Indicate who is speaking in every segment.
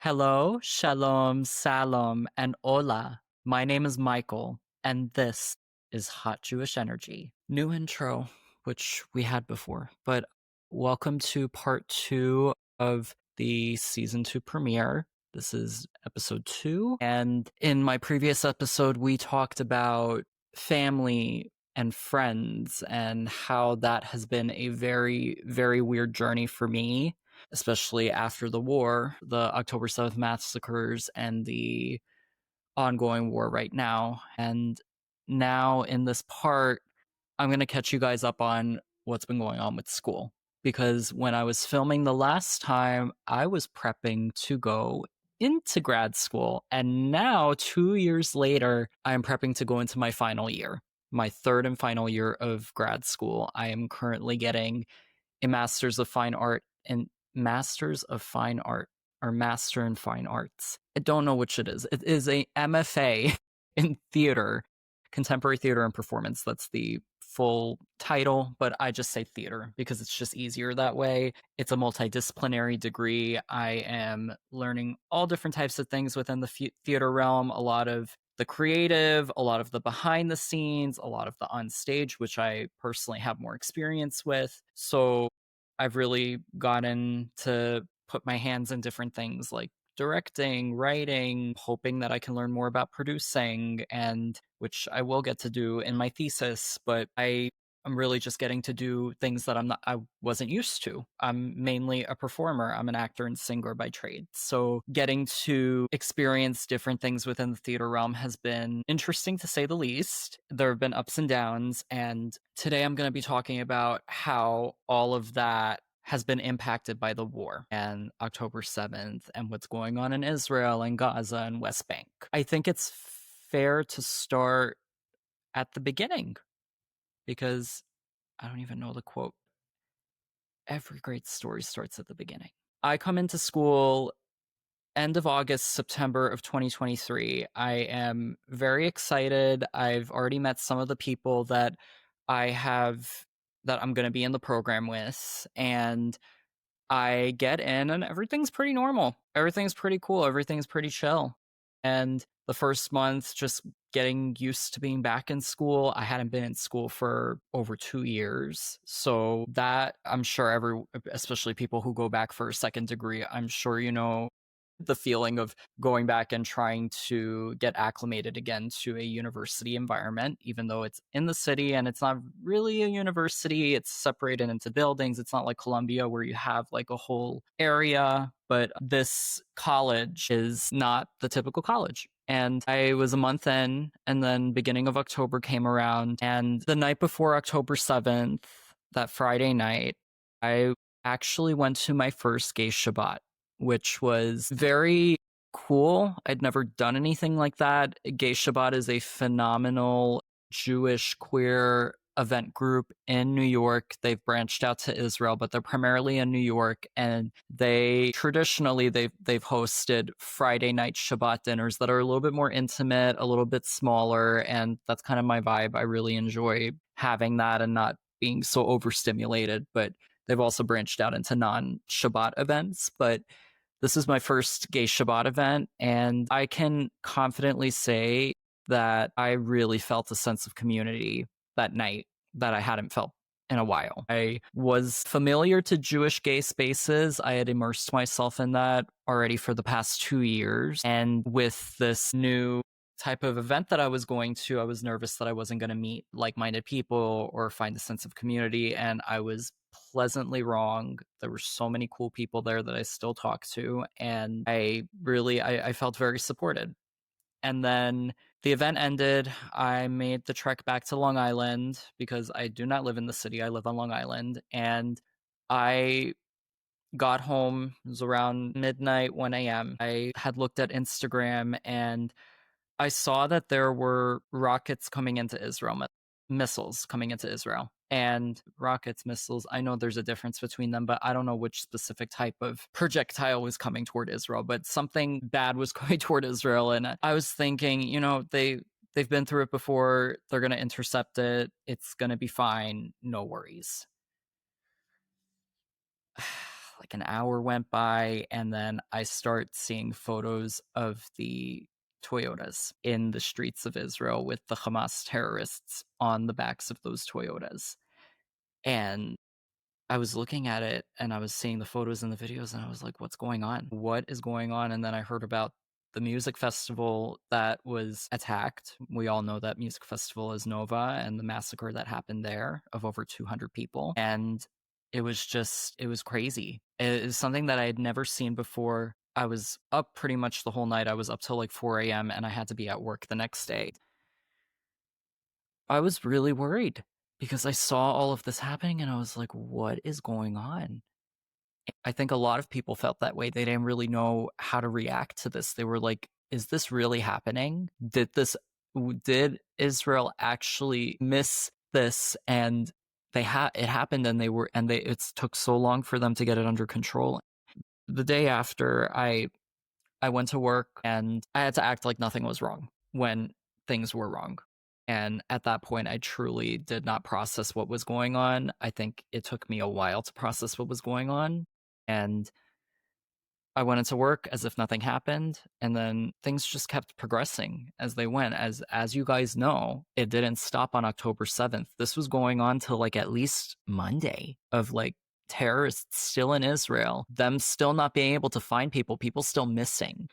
Speaker 1: Hello, shalom, salam, and hola. My name is Michael, and this is Hot Jewish Energy. New intro, which we had before, but welcome to part 2 of the season 2 premiere. This is episode 2, and in my previous episode, we talked about family and friends and how that has been a very, very weird journey for me, especially after the war, the October 7th massacres, and the ongoing war right now. And now in this part, I'm going to catch you guys up on what's been going on with school. Because when I was filming the last time, I was prepping to go into grad school. And now, 2 years later, I'm prepping to go into my final year, my third and final year of grad school. I am currently getting a Master's of Fine Art and Masters of Fine Art or Master in Fine Arts. I don't know which it is. It is a MFA in theater, contemporary theater and performance. That's the full title, but I just say theater because it's just easier that way. It's a multidisciplinary degree. I am learning all different types of things within the theater realm, a lot of the creative, a lot of the behind the scenes, a lot of the on stage, which I personally have more experience with. So I've really gotten to put my hands in different things like directing, writing, hoping that I can learn more about producing, and which I will get to do in my thesis, but I'm really just getting to do things that I wasn't used to. I'm mainly a performer. I'm an actor and singer by trade. So getting to experience different things within the theater realm has been interesting to say the least. There have been ups and downs, and today I'm going to be talking about how all of that has been impacted by the war and October 7th and what's going on in Israel and Gaza and West Bank. I think it's fair to start at the beginning because I don't even know the quote. Every great story starts at the beginning. I come into school end of August, September of 2023. I am very excited. I've already met some of the people that I'm going to be in the program with, and I get in and everything's pretty normal. Everything's pretty cool. Everything's pretty chill. And the first month, just getting used to being back in school. I hadn't been in school for over 2 years. So that I'm sure especially people who go back for a second degree, I'm sure you know the feeling of going back and trying to get acclimated again to a university environment, even though it's in the city and it's not really a university. It's separated into buildings. It's not like Columbia where you have like a whole area, but this college is not the typical college. And I was a month in, and then beginning of October came around, and the night before October 7th, that Friday night, I actually went to my first Gay Shabbat, which was very cool. I'd never done anything like that. Gay Shabbat is a phenomenal Jewish queer event group in New York. They've branched out to Israel, but they're primarily in New York, and they've hosted Friday night Shabbat dinners that are a little bit more intimate, a little bit smaller, and that's kind of my vibe. I really enjoy having that and not being so overstimulated, but they've also branched out into non-Shabbat events. But this is my first Gay Shabbat event, and I can confidently say that I really felt a sense of community that night that I hadn't felt in a while. I was familiar to Jewish gay spaces. I had immersed myself in that already for the past 2 years. And with this new type of event that I was going to, I was nervous that I wasn't going to meet like-minded people or find a sense of community. And I was pleasantly wrong. There were so many cool people there that I still talk to. And I felt very supported. And then the event ended. I made the trek back to Long Island because I do not live in the city. I live on Long Island. And I got home. It was around midnight, 1 a.m. I had looked at Instagram and I saw that there were rockets coming into Israel, missiles coming into Israel. And rockets, missiles, I know there's a difference between them, but I don't know which specific type of projectile was coming toward Israel, but something bad was going toward Israel. And I was thinking, they've been through it before. They're going to intercept it. It's going to be fine. No worries. like an hour went by, and then I start seeing photos of the Toyotas in the streets of Israel with the Hamas terrorists on the backs of those Toyotas. And I was looking at it and I was seeing the photos and the videos and I was like, what's going on? What is going on? And then I heard about the music festival that was attacked. We all know that music festival is Nova, and the massacre that happened there of over 200 people. And it was crazy. It was something that I had never seen before. I was up pretty much the whole night. I was up till like 4 a.m. and I had to be at work the next day. I was really worried because I saw all of this happening and I was like, what is going on? I think a lot of people felt that way. They didn't really know how to react to this. They were like, is this really happening? Did Israel actually miss this? And it happened, and it took so long for them to get it under control. The day after, I went to work and I had to act like nothing was wrong when things were wrong. And at that point, I truly did not process what was going on. I think it took me a while to process what was going on. And I went into work as if nothing happened. And then things just kept progressing as they went. As you guys know, it didn't stop on October 7th. This was going on till like at least Monday, of like terrorists still in Israel, them still not being able to find people still missing.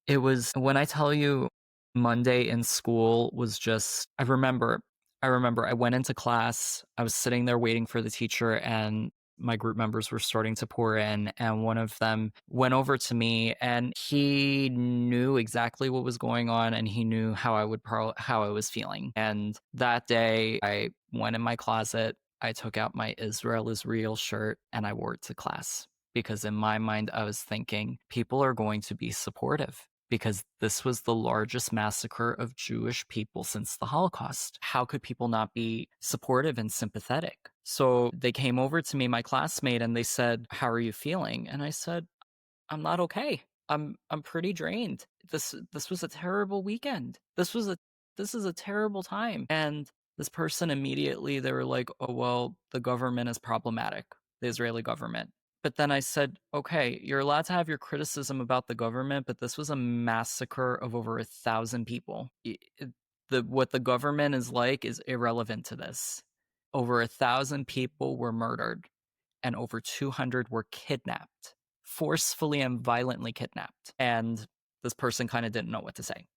Speaker 1: It was, when I tell you, Monday in school was just, I remember I went into class, I was sitting there waiting for the teacher, and my group members were starting to pour in, and one of them went over to me and he knew exactly what was going on, and he knew how I was feeling. And that day I went in my closet, I took out my Israel is real shirt, and I wore it to class. Because in my mind, I was thinking, people are going to be supportive, because this was the largest massacre of Jewish people since the Holocaust. How could people not be supportive and sympathetic? So they came over to me, my classmate, and they said, how are you feeling? And I said, I'm not okay. I'm pretty drained. This was a terrible weekend. This is a terrible time. And this person immediately, they were like, oh, well, the government is problematic, the Israeli government. But then I said, okay, you're allowed to have your criticism about the government, but this was a massacre of over 1,000 people. What the government is like is irrelevant to this. Over 1,000 people were murdered, and over 200 were kidnapped, forcefully and violently kidnapped. And this person kind of didn't know what to say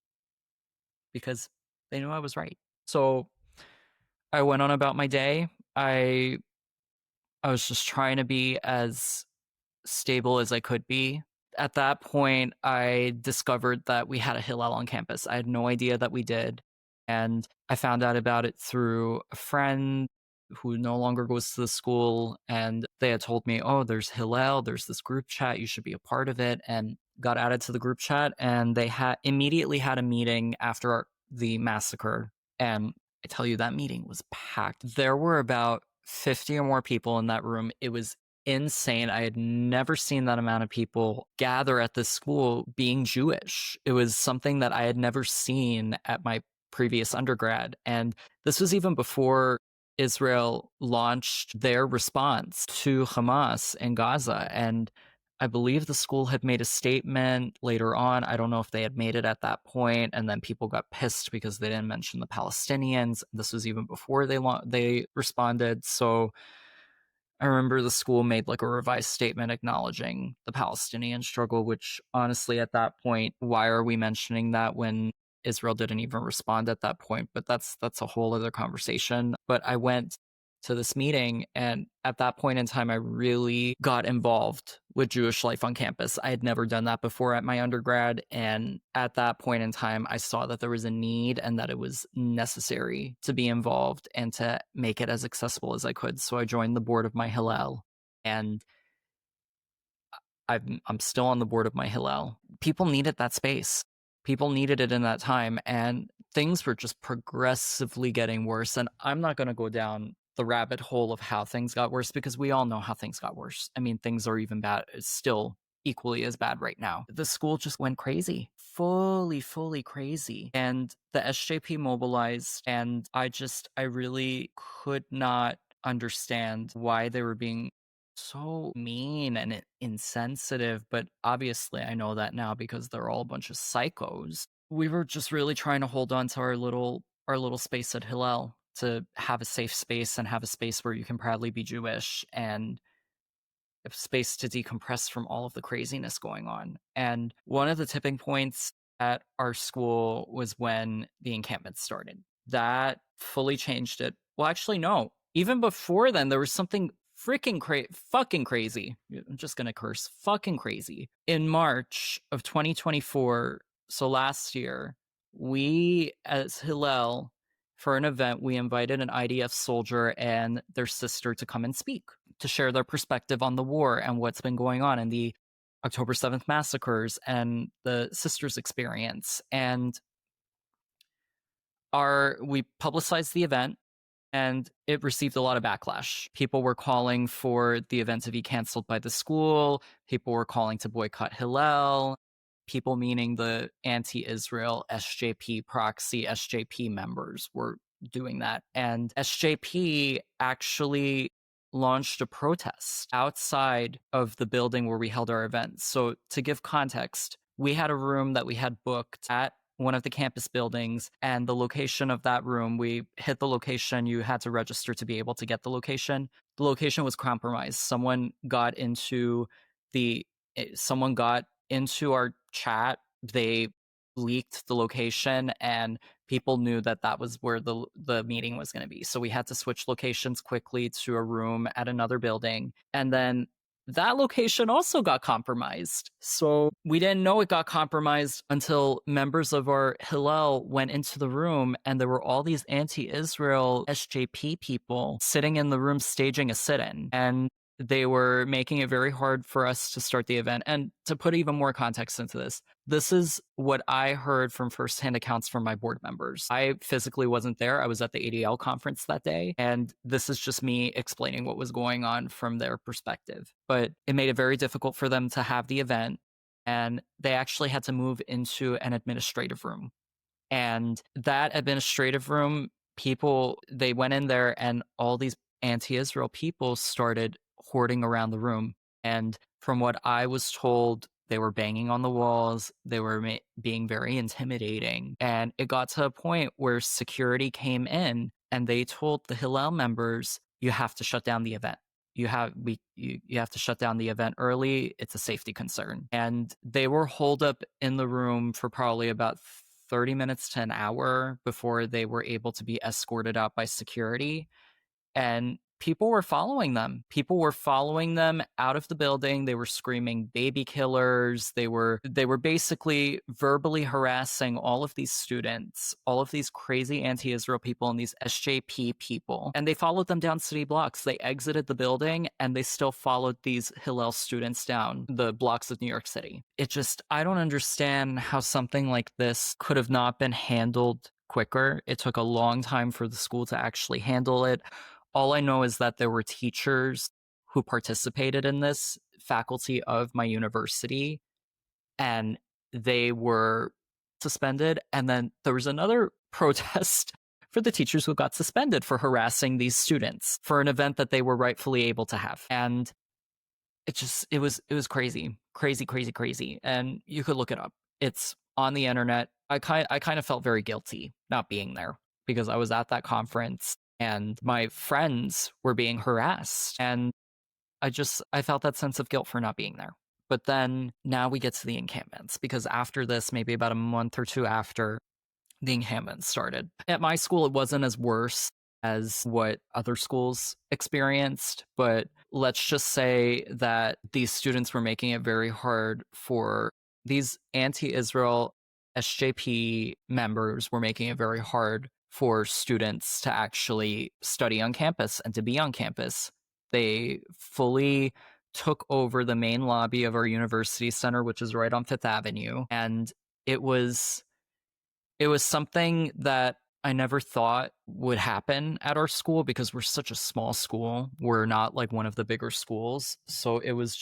Speaker 1: because they knew I was right. So I went on about my day. I was just trying to be as stable as I could be. At that point, I discovered that we had a Hillel on campus. I had no idea that we did. And I found out about it through a friend who no longer goes to the school. And they had told me, oh, there's Hillel, there's this group chat, you should be a part of it. And got added to the group chat. And they immediately had a meeting after the massacre. And I tell you, that meeting was packed. There were about 50 or more people in that room. It was insane. I had never seen that amount of people gather at this school being Jewish. It was something that I had never seen at my previous undergrad. And this was even before Israel launched their response to Hamas in Gaza. And I believe the school had made a statement later on. I don't know if they had made it at that point, and then people got pissed because they didn't mention the Palestinians. This was even before they responded. So I remember the school made like a revised statement acknowledging the Palestinian struggle, which honestly, at that point, why are we mentioning that when Israel didn't even respond at that point? But that's a whole other conversation. But I went to this meeting, and at that point in time, I really got involved with Jewish life on campus. I had never done that before at my undergrad. And at that point in time, I saw that there was a need and that it was necessary to be involved and to make it as accessible as I could. So I joined the board of my Hillel, and I'm still on the board of my Hillel. People needed that space. People needed it in that time, and things were just progressively getting worse. And I'm not going to go down the rabbit hole of how things got worse, because we all know how things got worse. I mean, things are even bad, still equally as bad right now. The school just went crazy, fully crazy. And the SJP mobilized, and I really could not understand why they were being so mean and insensitive, but obviously I know that now because they're all a bunch of psychos. We were just really trying to hold on to our little space at Hillel to have a safe space and have a space where you can proudly be Jewish and a space to decompress from all of the craziness going on. And one of the tipping points at our school was when the encampment started. That fully changed it. Well, actually, no. Even before then, there was something fucking crazy. I'm just gonna curse. Fucking crazy. In March of 2024, so last year, we as Hillel, for an event, we invited an IDF soldier and their sister to come and speak, to share their perspective on the war and what's been going on in the October 7th massacres and the sisters' experience. And we publicized the event and it received a lot of backlash. People were calling for the event to be canceled by the school. People were calling to boycott Hillel. People, meaning the anti-Israel SJP proxy SJP members, were doing that. And SJP actually launched a protest outside of the building where we held our events. So to give context, we had a room that we had booked at one of the campus buildings, and the location of that room, we hit the location. You had to register to be able to get the location. The location was compromised. Someone got into our chat. They leaked the location, and people knew that that was where the meeting was going to be. So we had to switch locations quickly to a room at another building. And then that location also got compromised. So we didn't know it got compromised until members of our Hillel went into the room, and there were all these anti-Israel SJP people sitting in the room staging a sit-in. And they were making it very hard for us to start the event. And to put even more context into this is what I heard from firsthand accounts from my board members. I physically wasn't there. I was at the ADL conference that day. And this is just me explaining what was going on from their perspective. But it made it very difficult for them to have the event. And they actually had to move into an administrative room. And that administrative room, they went in there, and all these anti-Israel people started hoarding around the room. And from what I was told, they were banging on the walls. They were being very intimidating. And it got to a point where security came in and they told the Hillel members, you have to shut down the event. You have to shut down the event early. It's a safety concern. And they were holed up in the room for probably about 30 minutes to an hour before they were able to be escorted out by security. And people were following them. People were following them out of the building. They were screaming baby killers. They were basically verbally harassing all of these students, all of these crazy anti-Israel people and these SJP people. And they followed them down city blocks. They exited the building and they still followed these Hillel students down the blocks of New York City. I don't understand how something like this could have not been handled quicker. It took a long time for the school to actually handle it. All I know is that there were teachers who participated in this, faculty of my university, and they were suspended. And then there was another protest for the teachers who got suspended for harassing these students for an event that they were rightfully able to have. And it was crazy, crazy, crazy, crazy. And you could look it up. It's on the internet. I kind of felt very guilty not being there because I was at that conference and my friends were being harassed. And I felt that sense of guilt for not being there. But then now we get to the encampments, because after this, maybe about a month or two after, the encampment started. At my school, it wasn't as worse as what other schools experienced, but let's just say that these students were making it very hard for these anti-Israel SJP members were making it very hard for students to actually study on campus and to be on campus. They fully took over the main lobby of our university center, which is right on Fifth Avenue. And it was something that I never thought would happen at our school because we're such a small school. We're not like one of the bigger schools. So it was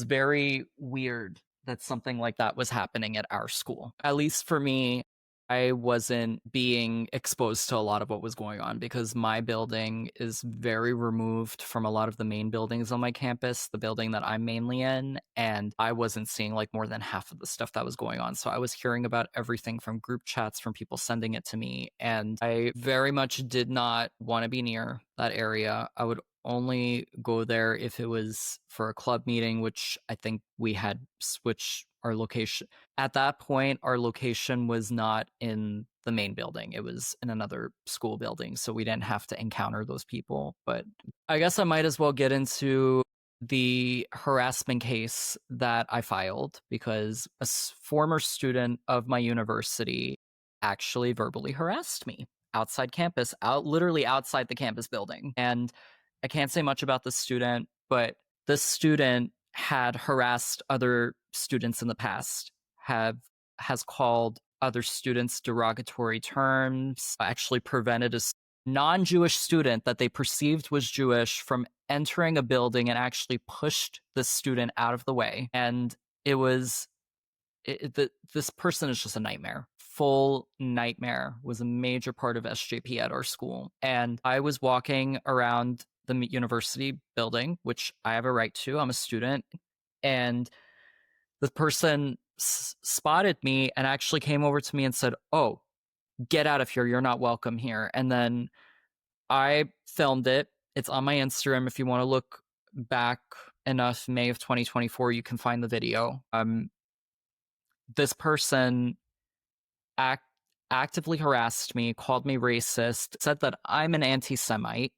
Speaker 1: very weird that something like that was happening at our school. At least for me, I wasn't being exposed to a lot of what was going on because my building is very removed from a lot of the main buildings on my campus, the building that I'm mainly in, and I wasn't seeing like more than half of the stuff that was going on. So I was hearing about everything from group chats, from people sending it to me, and I very much did not want to be near that area. I would only go there if it was for a club meeting, which I think we had switched our location. At that point, our location was not in the main building. It was in another school building, so we didn't have to encounter those people. But I guess I might as well get into the harassment case that I filed because a former student of my university actually verbally harassed me outside campus, literally outside the campus building. And I can't say much about the student, but this student had harassed other students in the past, has called other students derogatory terms, actually prevented a non-Jewish student that they perceived was Jewish from entering a building and actually pushed the student out of the way. And it was this person is just a nightmare. Full nightmare. Was a major part of SJP at our school. And I was walking around the university building, which I have a right to. I'm a student. And the person spotted me and actually came over to me and said, "Oh, get out of here. You're not welcome here." And then I filmed it. It's on my Instagram. If you want to look back enough, May of 2024, you can find the video. This person actively harassed me, called me racist, said that I'm an anti-Semite.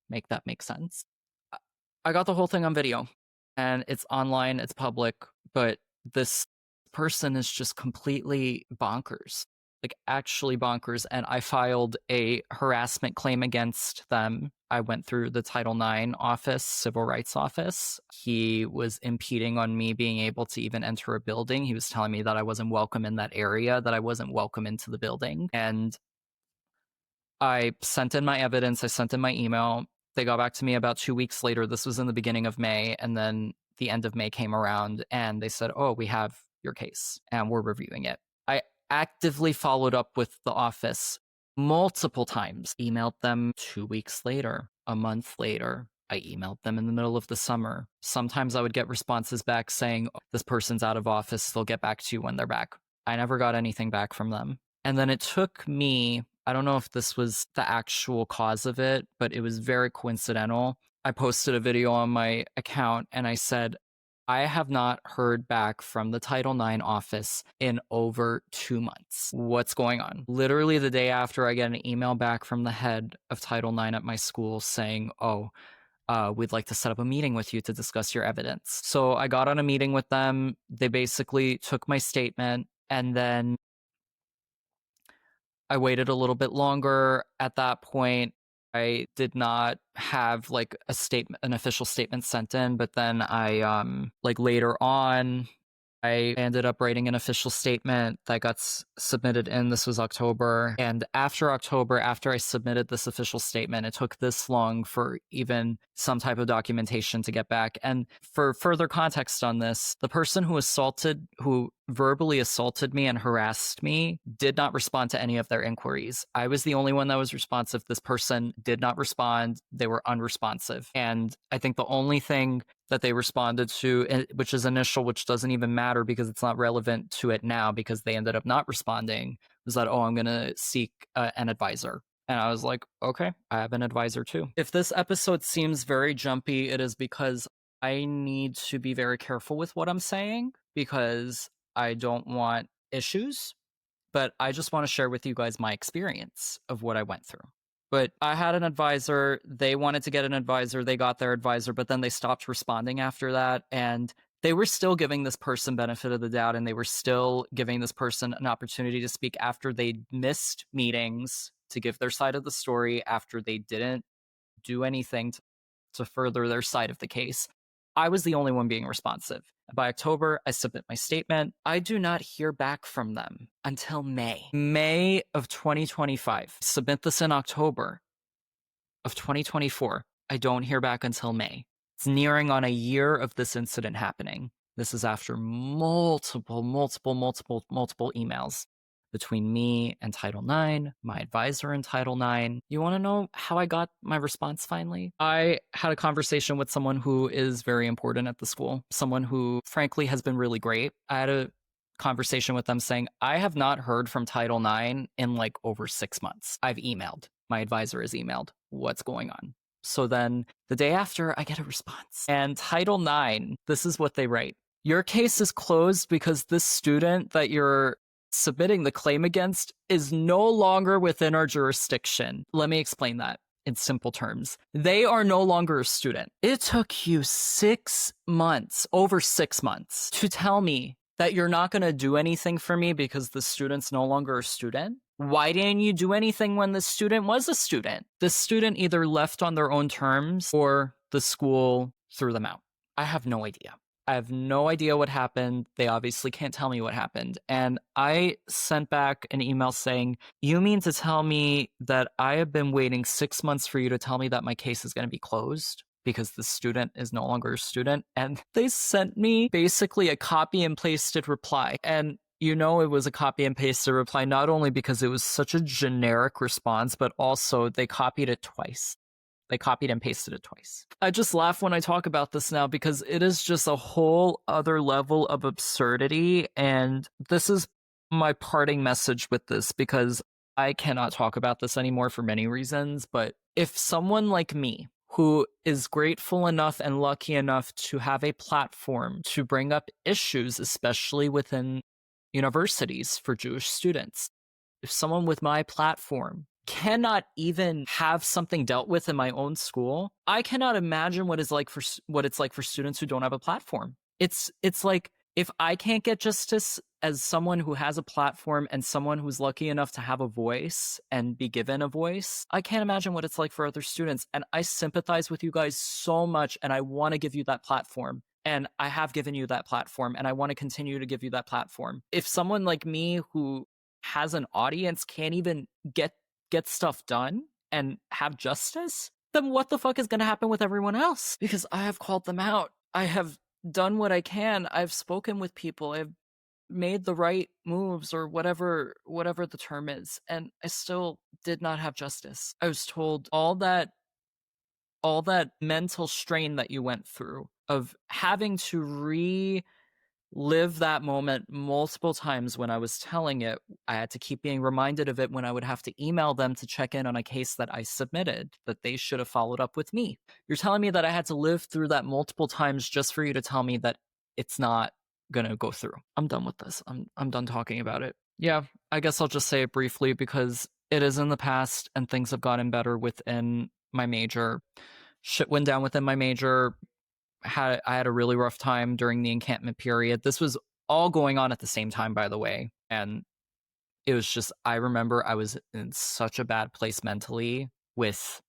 Speaker 1: Make that make sense. I got the whole thing on video, and it's online, it's public, but this person is just completely bonkers, like actually bonkers, and I filed a harassment claim against them. I went through the Title IX office, civil rights office. He was impeding on me being able to even enter a building. He was telling me that I wasn't welcome in that area, that I wasn't welcome into the building. And I sent in my evidence, I sent in my email. They got back to me about 2 weeks later. This was in the beginning of May, and then the end of May came around and they said, "Oh, we have your case and we're reviewing it." I actively followed up with the office multiple times, emailed them 2 weeks later, a month later. I emailed them in the middle of the summer. Sometimes I would get responses back saying, "Oh, this person's out of office, they'll get back to you when they're back." I never got anything back from them. And then it took me, I don't know if this was the actual cause of it, but it was very coincidental. I posted a video on my account and I said, "I have not heard back from the Title IX office in over 2 months. What's going on?" Literally the day after, I get an email back from the head of Title IX at my school saying, "Oh, we'd like to set up a meeting with you to discuss your evidence." So I got on a meeting with them. They basically took my statement, and then I waited a little bit longer. At that point, I did not have like an official statement sent in, but then I like later on I ended up writing an official statement that got submitted in. This was October. And after October, after I submitted this official statement, it took this long for even some type of documentation to get back. And for further context on this, the person who verbally assaulted me and harassed me did not respond to any of their inquiries. I was the only one that was responsive. This person did not respond. They were unresponsive. And I think the only thing that they responded to, which is initial, which doesn't even matter because it's not relevant to it now because they ended up not responding, was that, "Oh, I'm going to seek an advisor." And I was like, "Okay, I have an advisor too." If this episode seems very jumpy, it is because I need to be very careful with what I'm saying because I don't want issues, but I just want to share with you guys my experience of what I went through. But I had an advisor. They wanted to get an advisor. They got their advisor, but then they stopped responding after that. And they were still giving this person benefit of the doubt, and they were still giving this person an opportunity to speak after they missed meetings to give their side of the story, after they didn't do anything to further their side of the case. I was the only one being responsive. By October, I submit my statement. I do not hear back from them until May of 2025. Submit this in October of 2024. I don't hear back until May. It's nearing on a year of this incident happening. This is after multiple emails. between me and Title IX, my advisor in Title IX. You want to know how I got my response finally? I had a conversation with someone who is very important at the school, someone who frankly has been really great. I had a conversation with them saying, I have not heard from Title IX in like over 6 months. I've emailed. My advisor has emailed. What's going on? So then the day after, I get a response. And Title IX, this is what they write. Your case is closed because this student that you're submitting the claim against is no longer within our jurisdiction. Let me explain that in simple terms. They are no longer a student. It took you 6 months, over 6 months, to tell me that you're not going to do anything for me because the student's no longer a student? Why didn't you do anything when the student was a student? The student either left on their own terms or the school threw them out. I have no idea. I have no idea what happened. They obviously can't tell me what happened. And I sent back an email saying, you mean to tell me that I have been waiting 6 months for you to tell me that my case is going to be closed because the student is no longer a student? And they sent me basically a copy and pasted reply. And you know, it was a copy and pasted reply, not only because it was such a generic response, but also they copied it twice. They copied and pasted it twice. I just laugh when I talk about this now because it is just a whole other level of absurdity. And this is my parting message with this, because I cannot talk about this anymore for many reasons. But if someone like me, who is grateful enough and lucky enough to have a platform to bring up issues, especially within universities for Jewish students, if someone with my platform cannot even have something dealt with in my own school, I cannot imagine what it's like for students who don't have a platform. It's like, if I can't get justice as someone who has a platform and someone who's lucky enough to have a voice and be given a voice, I can't imagine what it's like for other students. And I sympathize with you guys so much, and I want to give you that platform. And I have given you that platform, and I want to continue to give you that platform. If someone like me who has an audience can't even get stuff done and have justice, then what the fuck is going to happen with everyone else? Because I have called them out. I have done what I can. I've spoken with people. I've made the right moves, or whatever the term is, and I still did not have justice. I was told all that mental strain that you went through of having to relive that moment multiple times. When I was telling it, I had to keep being reminded of it when I would have to email them to check in on a case that I submitted, that they should have followed up with me. You're telling me that I had to live through that multiple times just for you to tell me that it's not gonna go through. I'm done with this. I'm done talking about it. Yeah, I guess I'll just say it briefly because it is in the past and things have gotten better within my major. Shit went down within my major. I had a really rough time during the encampment period. This was all going on at the same time, by the way. And it was just, I remember I was in such a bad place mentally with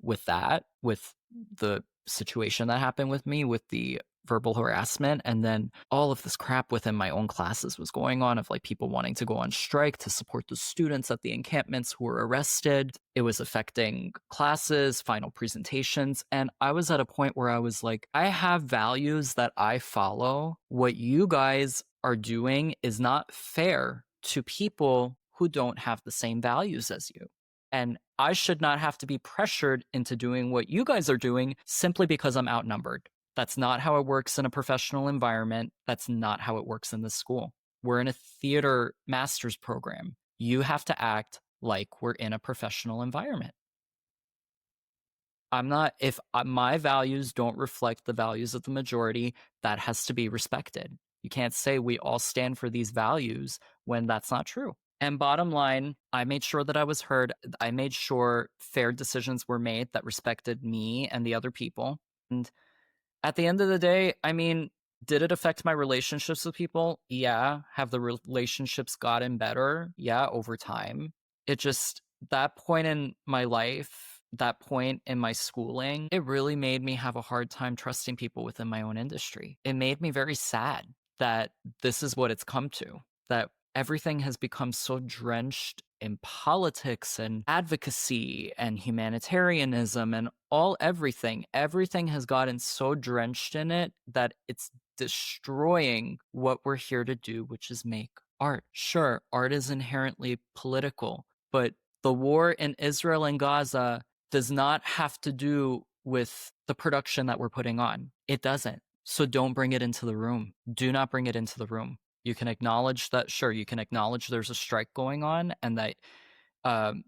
Speaker 1: the situation that happened with me, with the verbal harassment, and then all of this crap within my own classes was going on, of like people wanting to go on strike to support the students at the encampments who were arrested. It was affecting classes, final presentations, and I was at a point where I was like, I have values that I follow. What you guys are doing is not fair to people who don't have the same values as you. And I should not have to be pressured into doing what you guys are doing simply because I'm outnumbered. That's not how it works in a professional environment. That's not how it works in this school. We're in a theater master's program. You have to act like we're in a professional environment. If my values don't reflect the values of the majority, that has to be respected. You can't say we all stand for these values when that's not true. And bottom line, I made sure that I was heard. I made sure fair decisions were made that respected me and the other people. And at the end of the day, I mean, did it affect my relationships with people? Yeah. Have the relationships gotten better? Yeah, over time. It just, that point in my life, that point in my schooling, it really made me have a hard time trusting people within my own industry. It made me very sad that this is what it's come to, that everything has become so drenched in politics and advocacy and humanitarianism and everything. Everything has gotten so drenched in it that it's destroying what we're here to do, which is make art. Sure, art is inherently political, but the war in Israel and Gaza does not have to do with the production that we're putting on. It doesn't. So don't bring it into the room. Do not bring it into the room. You can acknowledge that, sure, you can acknowledge there's a strike going on and um,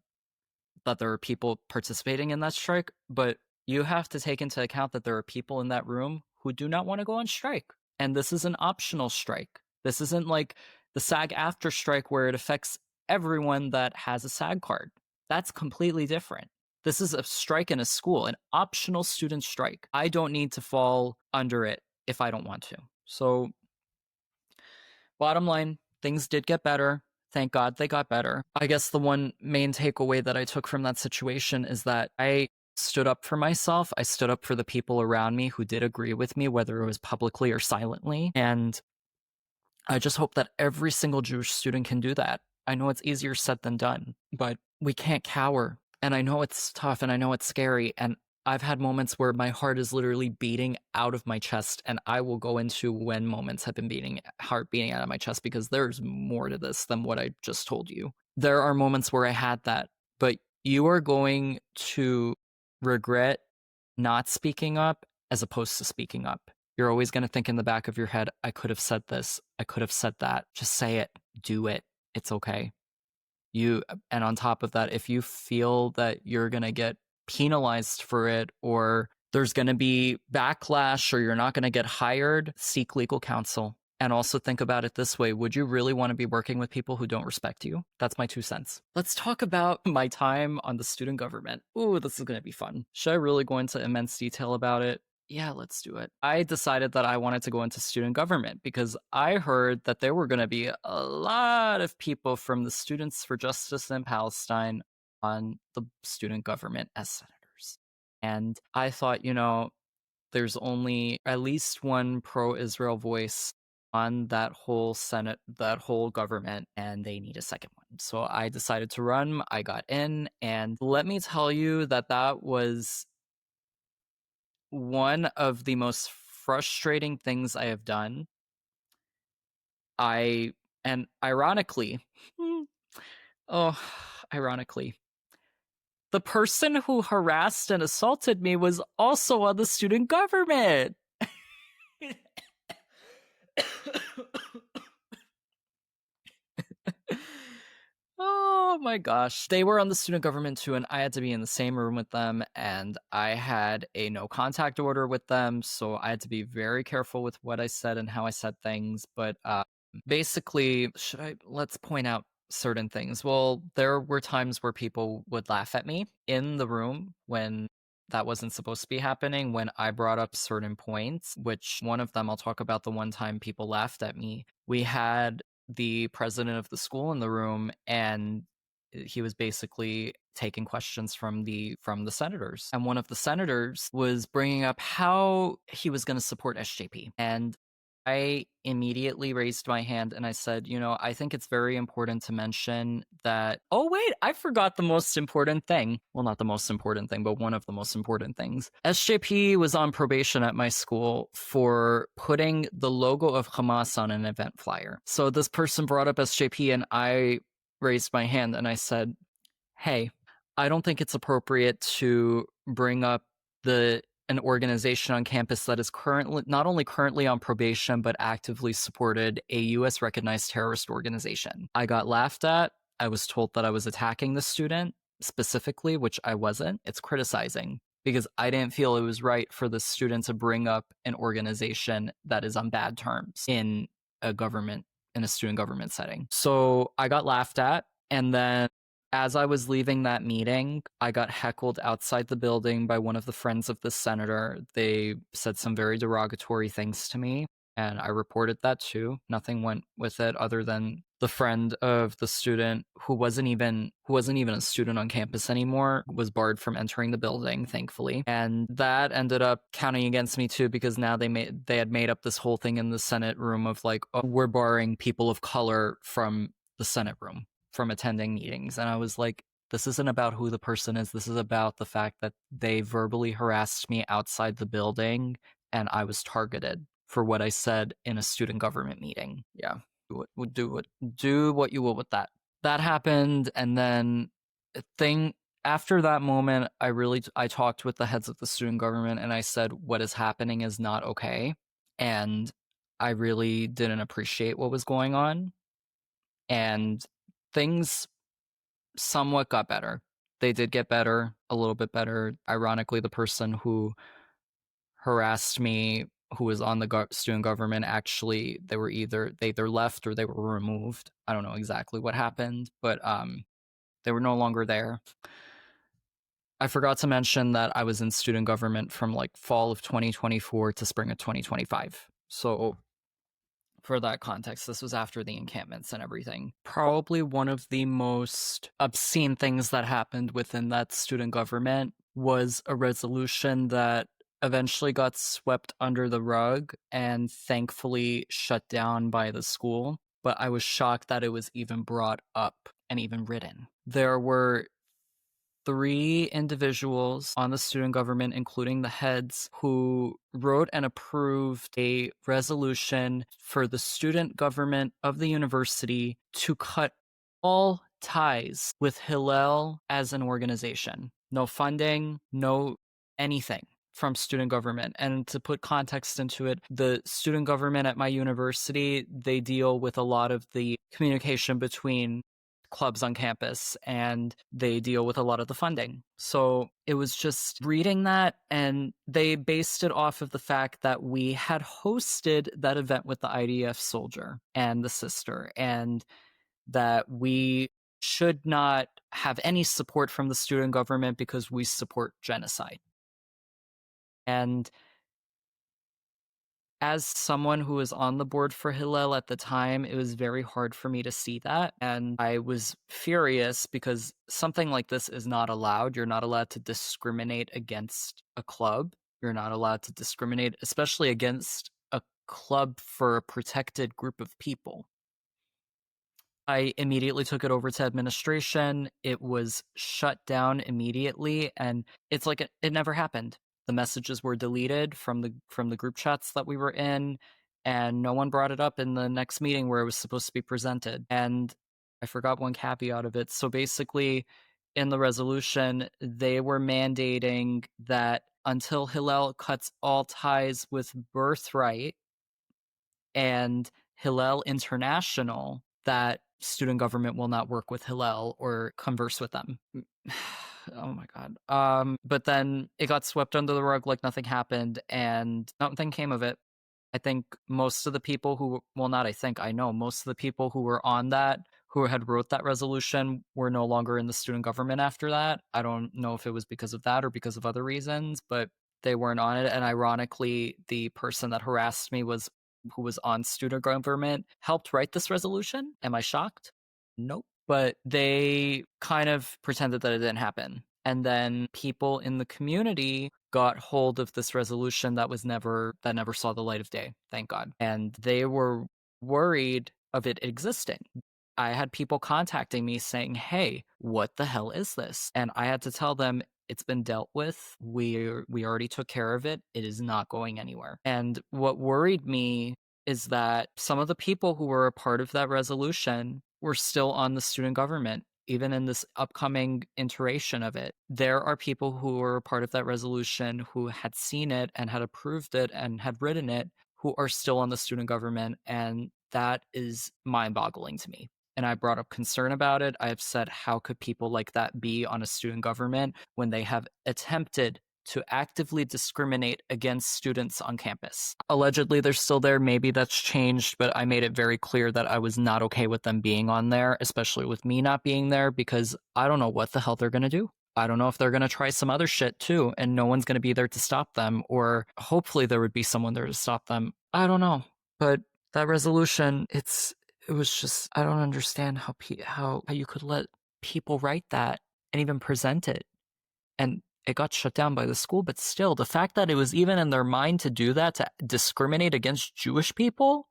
Speaker 1: that there are people participating in that strike, but you have to take into account that there are people in that room who do not want to go on strike. And this is an optional strike. This isn't like the SAG after strike where it affects everyone that has a SAG card. That's completely different. This is a strike in a school, an optional student strike. I don't need to fall under it if I don't want to. So, bottom line, things did get better. Thank God they got better. I guess the one main takeaway that I took from that situation is that I stood up for myself. I stood up for the people around me who did agree with me, whether it was publicly or silently. And I just hope that every single Jewish student can do that. I know it's easier said than done, but we can't cower. And I know it's tough and I know it's scary. And I've had moments where my heart is literally beating out of my chest, and I will go into when moments have been heart beating out of my chest, because there's more to this than what I just told you. There are moments where I had that, but you are going to regret not speaking up as opposed to speaking up. You're always going to think in the back of your head, I could have said this, I could have said that. Just say it, do it. It's okay. And on top of that, if you feel that you're going to get penalized for it, or there's going to be backlash, or you're not going to get hired, seek legal counsel. And also think about it this way. Would you really want to be working with people who don't respect you? That's my 2 cents. Let's talk about my time on the student government. Ooh, this is going to be fun. Should I really go into immense detail about it? Yeah, let's do it. I decided that I wanted to go into student government because I heard that there were going to be a lot of people from the Students for Justice in Palestine on the student government as senators. And I thought, there's only at least one pro-Israel voice on that whole Senate, that whole government, and they need a second one. So I decided to run. I got in, and let me tell you that was one of the most frustrating things I have done. And ironically, ironically, the person who harassed and assaulted me was also on the student government. Oh my gosh. They were on the student government too, and I had to be in the same room with them, and I had a no contact order with them, so I had to be very careful with what I said and how I said things. But basically, let's point out certain things. Well, there were times where people would laugh at me in the room when that wasn't supposed to be happening, when I brought up certain points, which one of them, I'll talk about the one time people laughed at me. We had the president of the school in the room, and he was basically taking questions from the senators, and one of the senators was bringing up how he was going to support SJP, and I immediately raised my hand and I said, I think it's very important to mention that, oh wait, I forgot the most important thing. Well, not the most important thing, but one of the most important things. SJP was on probation at my school for putting the logo of Hamas on an event flyer. So this person brought up SJP, and I raised my hand and I said, hey, I don't think it's appropriate to bring up an organization on campus that is not only currently on probation, but actively supported a US recognized terrorist organization. I got laughed at. I was told that I was attacking the student specifically, which I wasn't. It's criticizing, because I didn't feel it was right for the student to bring up an organization that is on bad terms in a student government setting. So I got laughed at, and then as I was leaving that meeting, I got heckled outside the building by one of the friends of the senator. They said some very derogatory things to me, and I reported that too. Nothing went with it other than the friend of the student, who wasn't even a student on campus anymore, was barred from entering the building, thankfully. And that ended up counting against me too, because now they had made up this whole thing in the Senate room of like, oh, we're barring people of color from the Senate room from attending meetings. And I was like, this isn't about who the person is. This is about the fact that they verbally harassed me outside the building, and I was targeted for what I said in a student government meeting. Yeah. do what you will with that. That happened, and then thing after that moment, I talked with the heads of the student government, and I said what is happening is not okay, and I really didn't appreciate what was going on, and things somewhat got better. They did get better, a little bit better. Ironically, the person who harassed me, who was on the student government, actually they either left or they were removed. I don't know exactly what happened, but they were no longer there. I forgot to mention that I was in student government from like fall of 2024 to spring of 2025. So for that context, this was after the encampments and everything. Probably one of the most obscene things that happened within that student government was a resolution that eventually got swept under the rug and thankfully shut down by the school. But I was shocked that it was even brought up and even written. There were 3 individuals on the student government, including the heads, who wrote and approved a resolution for the student government of the university to cut all ties with Hillel as an organization. No funding, no anything from student government. And to put context into it, the student government at my university, they deal with a lot of the communication between clubs on campus, and they deal with a lot of the funding. So it was just reading that, and they based it off of the fact that we had hosted that event with the IDF soldier and the sister, and that we should not have any support from the student government because we support genocide. And as someone who was on the board for Hillel at the time, it was very hard for me to see that. And I was furious because something like this is not allowed. You're not allowed to discriminate against a club. You're not allowed to discriminate, especially against a club for a protected group of people. I immediately took it over to administration. It was shut down immediately, and it's like it never happened. The messages were deleted from the group chats that we were in, and no one brought it up in the next meeting where it was supposed to be presented. And I forgot one caveat of it. So basically, in the resolution, they were mandating that until Hillel cuts all ties with Birthright and Hillel International, that student government will not work with Hillel or converse with them. Oh my god. But then it got swept under the rug like nothing happened, and nothing came of it. I think most of the people who, well, not I think, I know most of the people who were on that, who had wrote that resolution, were no longer in the student government after that. I don't know if it was because of that or because of other reasons, but they weren't on it. And ironically, the person that harassed me who was on student government helped write this resolution. Am I shocked? Nope. But they kind of pretended that it didn't happen. And then people in the community got hold of this resolution that never saw the light of day, thank God. And they were worried of it existing. I had people contacting me saying, "Hey, what the hell is this?" And I had to tell them, it's been dealt with. We already took care of it. It is not going anywhere. And what worried me is that some of the people who were a part of that resolution were still on the student government, even in this upcoming iteration of it. There are people who were a part of that resolution who had seen it and had approved it and had written it, who are still on the student government, and that is mind-boggling to me. And I brought up concern about it. I have said, how could people like that be on a student government when they have attempted to actively discriminate against students on campus? Allegedly, they're still there. Maybe that's changed, but I made it very clear that I was not okay with them being on there, especially with me not being there, because I don't know what the hell they're going to do. I don't know if they're going to try some other shit too, and no one's going to be there to stop them, or hopefully there would be someone there to stop them. I don't know. But that resolution, it was just, I don't understand how you could let people write that and even present it. And it got shut down by the school, but still, the fact that it was even in their mind to do that, to discriminate against Jewish people.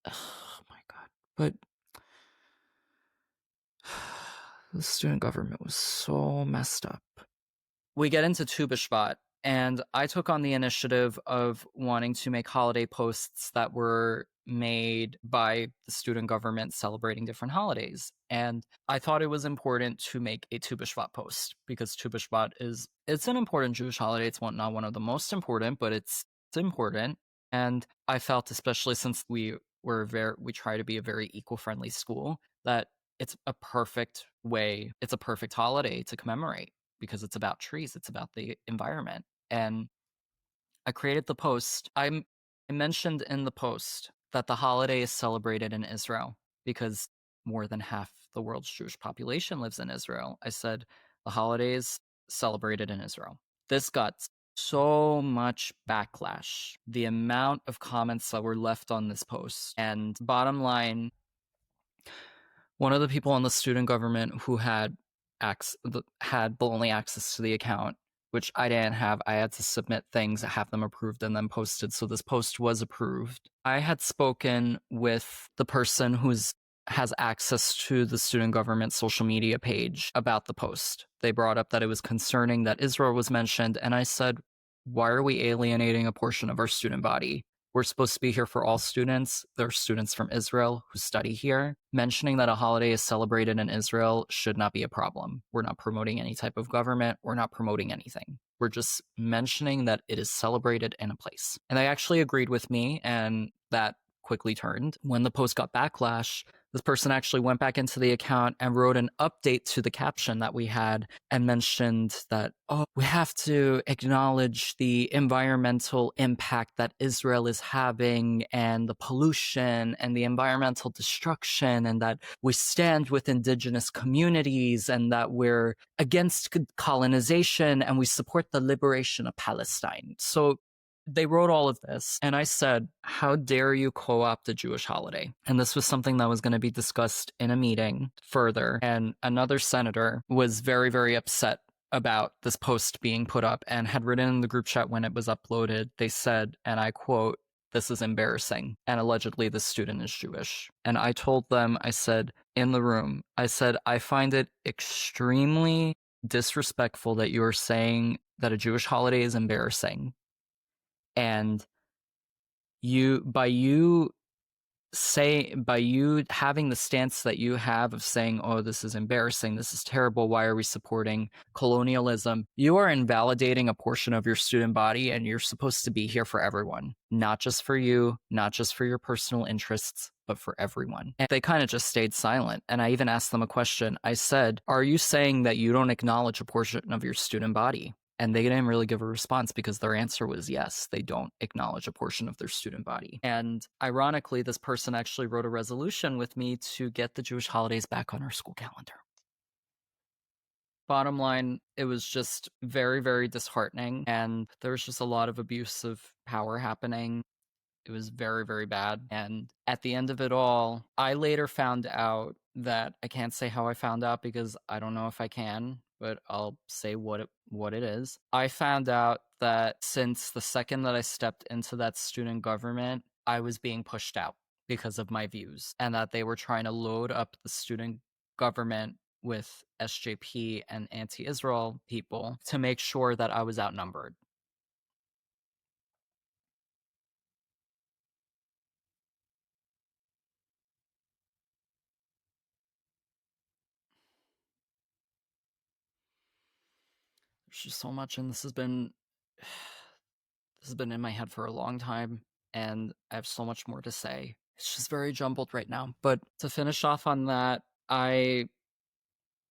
Speaker 1: Oh my god. But the student government was so messed up. We get into Tu B'Shvat, And I took on the initiative of wanting to make holiday posts that were made by the student government celebrating different holidays. And I thought it was important to make a Tu B'Shvat post because Tu B'Shvat it's an important Jewish holiday. It's not one of the most important, but it's important. And I felt, especially since we try to be a very eco-friendly school, that it's a perfect holiday to commemorate because it's about trees, it's about the environment. And I created the post. I mentioned in the post that the holiday is celebrated in Israel because more than half the world's Jewish population lives in Israel. I said the holiday is celebrated in Israel. This got so much backlash. The amount of comments that were left on this post. And bottom line, one of the people on the student government who had only access to the account, which I didn't have. I had to submit things, have them approved, and then posted. So this post was approved. I had spoken with the person who has access to the student government social media page about the post. They brought up that it was concerning that Israel was mentioned, and I said, why are we alienating a portion of our student body? We're supposed to be here for all students. There are students from Israel who study here. Mentioning that a holiday is celebrated in Israel should not be a problem. We're not promoting any type of government. We're not promoting anything. We're just mentioning that it is celebrated in a place. And they actually agreed with me, and that quickly turned. When the post got backlash, this person actually went back into the account and wrote an update to the caption that we had and mentioned that, we have to acknowledge the environmental impact that Israel is having and the pollution and the environmental destruction, and that we stand with indigenous communities and that we're against colonization and we support the liberation of Palestine. So they wrote all of this, and I said, how dare you co-opt a Jewish holiday? And this was something that was going to be discussed in a meeting further, and another senator was very, very upset about this post being put up and had written in the group chat when it was uploaded. They said, and I quote, "This is embarrassing," and allegedly this student is Jewish. And I told them, I said, in the room, I said, I find it extremely disrespectful that you are saying that a Jewish holiday is embarrassing. And by you having the stance that you have of saying, this is embarrassing, this is terrible, why are we supporting colonialism? You are invalidating a portion of your student body, and you're supposed to be here for everyone, not just for you, not just for your personal interests, but for everyone. And they kind of just stayed silent. And I even asked them a question. I said, are you saying that you don't acknowledge a portion of your student body? And they didn't really give a response because their answer was yes, they don't acknowledge a portion of their student body. And ironically, this person actually wrote a resolution with me to get the Jewish holidays back on our school calendar. Bottom line, it was just very, very disheartening. And there was just a lot of abuse of power happening. It was very, very bad. And at the end of it all, I later found out that I can't say how I found out because I don't know if I can, but I'll say what it is. I found out that since the second that I stepped into that student government, I was being pushed out because of my views, and that they were trying to load up the student government with SJP and anti-Israel people to make sure that I was outnumbered. There's just so much, and this has been in my head for a long time, and I have so much more to say. It's just very jumbled right now. But to finish off on that, I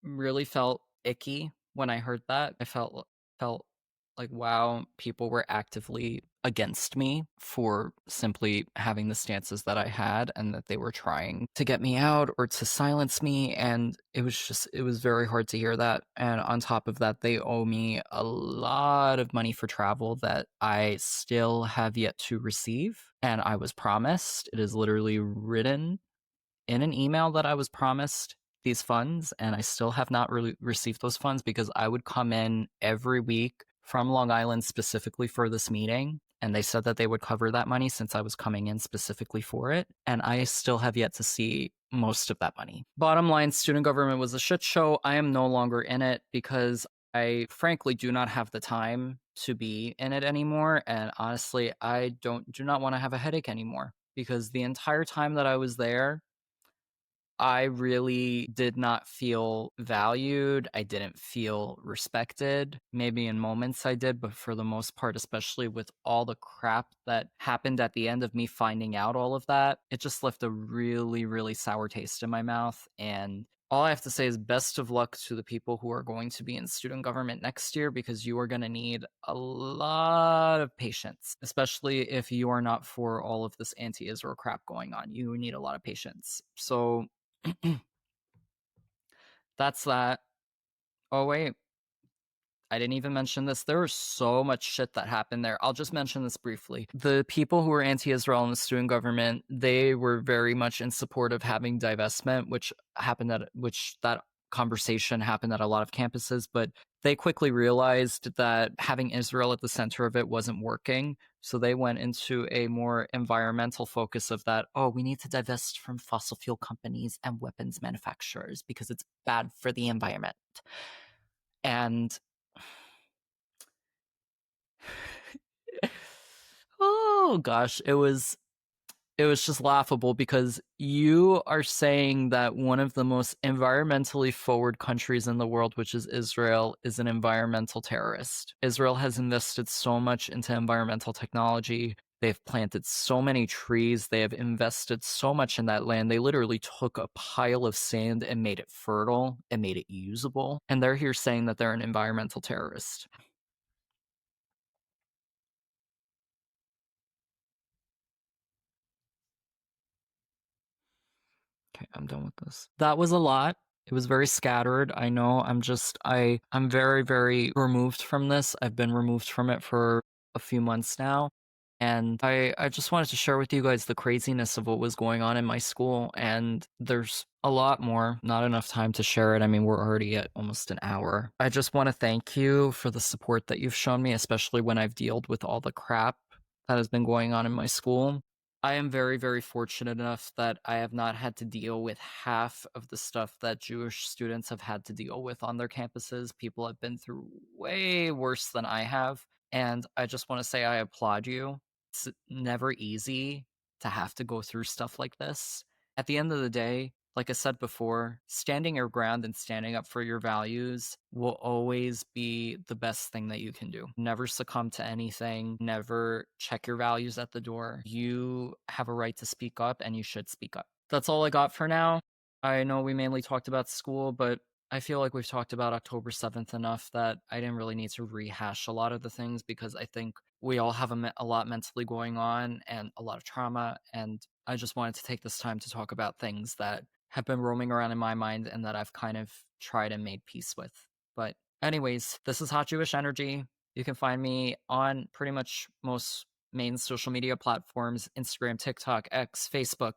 Speaker 1: really felt icky when I heard that. I felt like, wow, people were actively against me for simply having the stances that I had, and that they were trying to get me out or to silence me. And it was very hard to hear that. And on top of that, they owe me a lot of money for travel that I still have yet to receive. And I was promised, it is literally written in an email that I was promised these funds, and I still have not really received those funds because I would come in every week from Long Island specifically for this meeting, and they said that they would cover that money since I was coming in specifically for it, and I still have yet to see most of that money. Bottom line, student government was a shit show. I am no longer in it because I frankly do not have the time to be in it anymore, and honestly, I do not want to have a headache anymore, because the entire time that I was there, I really did not feel valued. I didn't feel respected. Maybe in moments I did, but for the most part, especially with all the crap that happened at the end of me finding out all of that, it just left a really, really sour taste in my mouth. And all I have to say is best of luck to the people who are going to be in student government next year, because you are going to need a lot of patience, especially if you are not for all of this anti-Israel crap going on. You need a lot of patience. So that's that. Oh, wait. I didn't even mention this. There was so much shit that happened there. I'll just mention this briefly. The people who were anti-Israel in the student government, they were very much in support of having divestment, which that conversation happened at a lot of campuses, but they quickly realized that having Israel at the center of it wasn't working. So they went into a more environmental focus of that, oh, we need to divest from fossil fuel companies and weapons manufacturers because it's bad for the environment. And oh gosh, it was just laughable, because you are saying that one of the most environmentally forward countries in the world, which is Israel, is an environmental terrorist. Israel has invested so much into environmental technology. They've planted so many trees. They have invested so much in that land. They literally took a pile of sand and made it fertile and made it usable. And they're here saying that they're an environmental terrorist. Okay, I'm done with this. That was a lot. It was very scattered. I know. I'm very, very removed from this. I've been removed from it for a few months now. And I just wanted to share with you guys the craziness of what was going on in my school. And there's a lot more, not enough time to share it. I mean, we're already at almost an hour. I just want to thank you for the support that you've shown me, especially when I've dealt with all the crap that has been going on in my school. I am very, very fortunate enough that I have not had to deal with half of the stuff that Jewish students have had to deal with on their campuses. People have been through way worse than I have. And I just want to say I applaud you. It's never easy to have to go through stuff like this. At the end of the day, like I said before, standing your ground and standing up for your values will always be the best thing that you can do. Never succumb to anything. Never check your values at the door. You have a right to speak up, and you should speak up. That's all I got for now. I know we mainly talked about school, but I feel like we've talked about October 7th enough that I didn't really need to rehash a lot of the things, because I think we all have a lot mentally going on and a lot of trauma. And I just wanted to take this time to talk about things that have been roaming around in my mind and that I've kind of tried and made peace with. But anyways, this is Hot Jewish Energy. You can find me on pretty much most main social media platforms: Instagram, TikTok, X, Facebook,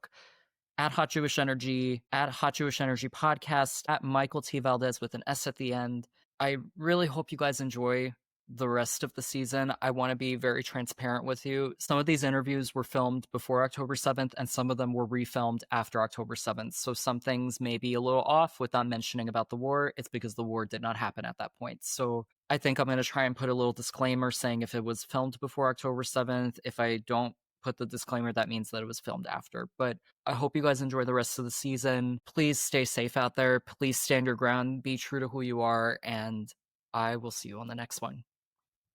Speaker 1: at Hot Jewish Energy, at Hot Jewish Energy Podcast, at Michael T. Valdes with an S at the end. I really hope you guys enjoy the rest of the season. I want to be very transparent with you. Some of these interviews were filmed before October 7th, and some of them were refilmed after October 7th. So some things may be a little off without mentioning about the war. It's because the war did not happen at that point. So I think I'm going to try and put a little disclaimer saying if it was filmed before October 7th. If I don't put the disclaimer, that means that it was filmed after. But I hope you guys enjoy the rest of the season. Please stay safe out there. Please stand your ground. Be true to who you are. And I will see you on the next one.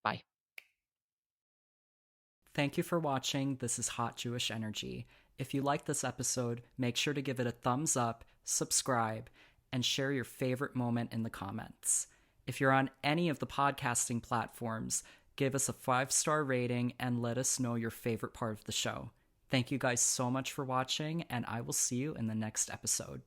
Speaker 1: Bye. Thank you for watching. This is Hot Jewish Energy. If you like this episode, make sure to give it a thumbs up, subscribe, and share your favorite moment in the comments. If you're on any of the podcasting platforms, give us a 5-star rating and let us know your favorite part of the show. Thank you guys so much for watching, and I will see you in the next episode.